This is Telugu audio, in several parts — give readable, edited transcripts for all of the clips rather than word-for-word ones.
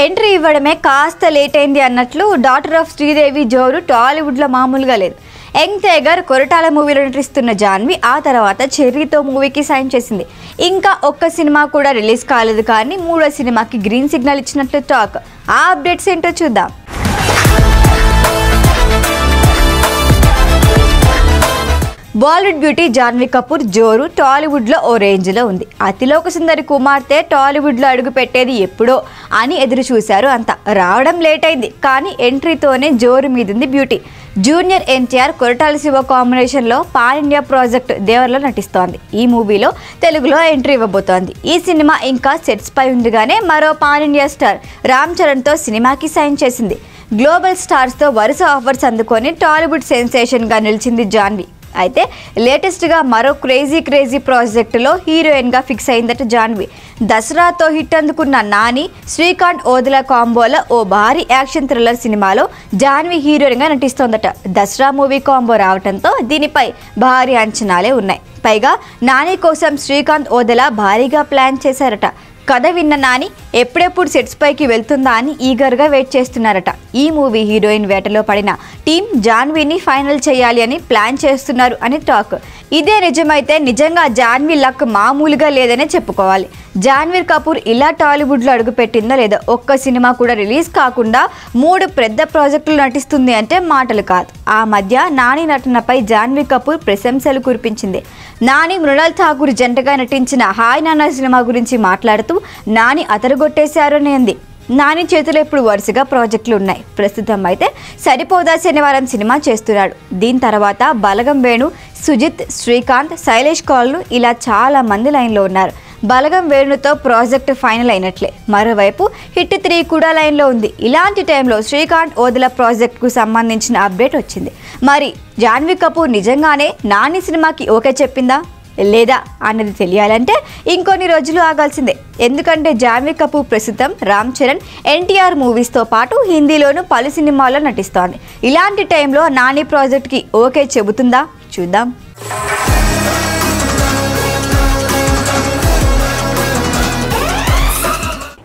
ఎంట్రీ ఇవ్వడమే కాస్త లేట్ అయింది అన్నట్లు డాటర్ ఆఫ్ శ్రీదేవి జోరు టాలీవుడ్లో మామూలుగా లేదు. యంగ్ టైగర్ కొరటాల మూవీలో నటిస్తున్న జాన్వి ఆ తర్వాత చెర్రీతో మూవీకి సైన్ చేసింది. ఇంకా ఒక్క సినిమా కూడా రిలీజ్ కాలేదు, కానీ మూడో సినిమాకి గ్రీన్ సిగ్నల్ ఇచ్చినట్లు టాక్. ఆ అప్డేట్స్ ఏంటో చూద్దాం. బాలీవుడ్ బ్యూటీ జాన్వీ కపూర్ జోరు టాలీవుడ్లో ఓ రేంజ్లో ఉంది. అతిలోక సుందరి కుమార్తె టాలీవుడ్లో అడుగు పెట్టేది ఎప్పుడో అని ఎదురు చూశారు అంతా. రావడం లేట్ అయింది, కానీ ఎంట్రీతోనే జోరు మీదుంది బ్యూటీ. జూనియర్ ఎన్టీఆర్ కొరటాల శివ కాంబినేషన్లో పాన్ ఇండియా ప్రాజెక్ట్ దేవర్లో నటిస్తోంది. ఈ మూవీలో తెలుగులో ఎంట్రీ ఇవ్వబోతోంది. ఈ సినిమా ఇంకా సెట్స్ పై ఉండగానే మరో పాన్ ఇండియా స్టార్ రామ్ చరణ్తో సినిమాకి సైన్ చేసింది. గ్లోబల్ స్టార్స్తో వరుస ఆఫర్స్ అందుకొని టాలీవుడ్ సెన్సేషన్గా నిలిచింది జాన్వి. అయితే లేటెస్ట్గా మరో క్రేజీ ప్రాజెక్టులో హీరోయిన్గా ఫిక్స్ అయిందట జాన్వి. దసరాతో హిట్ అందుకున్న నాని, శ్రీకాంత్ ఓదెల కాంబోలో ఓ భారీ యాక్షన్ థ్రిల్లర్ సినిమాలో జాన్వి హీరోయిన్గా నటిస్తోందట. దసరా మూవీ కాంబో రావడంతో దీనిపై భారీ అంచనాలే ఉన్నాయి. పైగా నాని కోసం శ్రీకాంత్ ఓదెల భారీగా ప్లాన్ చేశారట. కథ విన్న నాని ఎప్పుడెప్పుడు సెట్స్ పైకి వెళ్తుందా అని ఈగర్గా వెయిట్ చేస్తున్నారట. ఈ మూవీ హీరోయిన్ వేటలో పడిన టీం జాన్వీని ఫైనల్ చేయాలి అని ప్లాన్ చేస్తున్నారు అని టాక్. ఇదే నిజమైతే నిజంగా జాన్వీ లక్ మామూలుగా లేదనే చెప్పుకోవాలి. జాన్వీర్ కపూర్ ఇలా టాలీవుడ్లో అడుగుపెట్టిందో లేదో, ఒక్క సినిమా కూడా రిలీజ్ కాకుండా 3 పెద్ద ప్రాజెక్టులు నటిస్తుంది అంటే మాటలు కాదు. ఆ మధ్య నాని నటనపై జాన్వీ కపూర్ ప్రశంసలు కురిపించింది. నాని, మృణాల్ ఠాకూర్ జంటగా నటించిన హాయ్ నాన్న సినిమా గురించి మాట్లాడుతూ నాని అతరగొట్టేశారు అని అంది. నాని చేతిలో ఇప్పుడు వరుసగా ప్రాజెక్టులు ఉన్నాయి. ప్రస్తుతం అయితే సరిపోదా శనివారం సినిమా చేస్తున్నాడు. దీని తర్వాత బలగం వేణు, సుజిత్, శ్రీకాంత్, శైలేష్ కౌల్ను ఇలా చాలా మంది లైన్లో ఉన్నారు. బలగం వేణుతో ప్రాజెక్ట్ ఫైనల్ అయినట్లే. మరోవైపు హిట్ 3 కూడా లైన్లో ఉంది. ఇలాంటి టైంలో శ్రీకాంత్ ఓదెల ప్రాజెక్ట్కు సంబంధించిన అప్డేట్ వచ్చింది. మరి జాన్వీ కపూర్ నిజంగానే నాని సినిమాకి ఓకే చెప్పిందా లేదా అన్నది తెలియాలంటే ఇంకొన్ని రోజులు ఆగాల్సిందే. ఎందుకంటే జాన్వీ కపూర్ ప్రస్తుతం రామ్ చరణ్, ఎన్టీఆర్ మూవీస్తో పాటు హిందీలోనూ పలు సినిమాల్లో నటిస్తోంది. ఇలాంటి టైంలో నాని ప్రాజెక్ట్కి ఓకే చెబుతుందా చూద్దాం.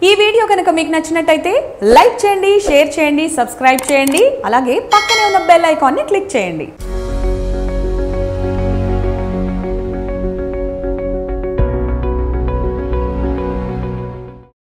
ఈ వీడియో కనుక మీకు నచ్చినట్టయితే లైక్ చేయండి, షేర్ చేయండి, సబ్స్క్రైబ్ చేయండి. అలాగే పక్కనే ఉన్న బెల్ ఐకాన్ని క్లిక్ చేయండి.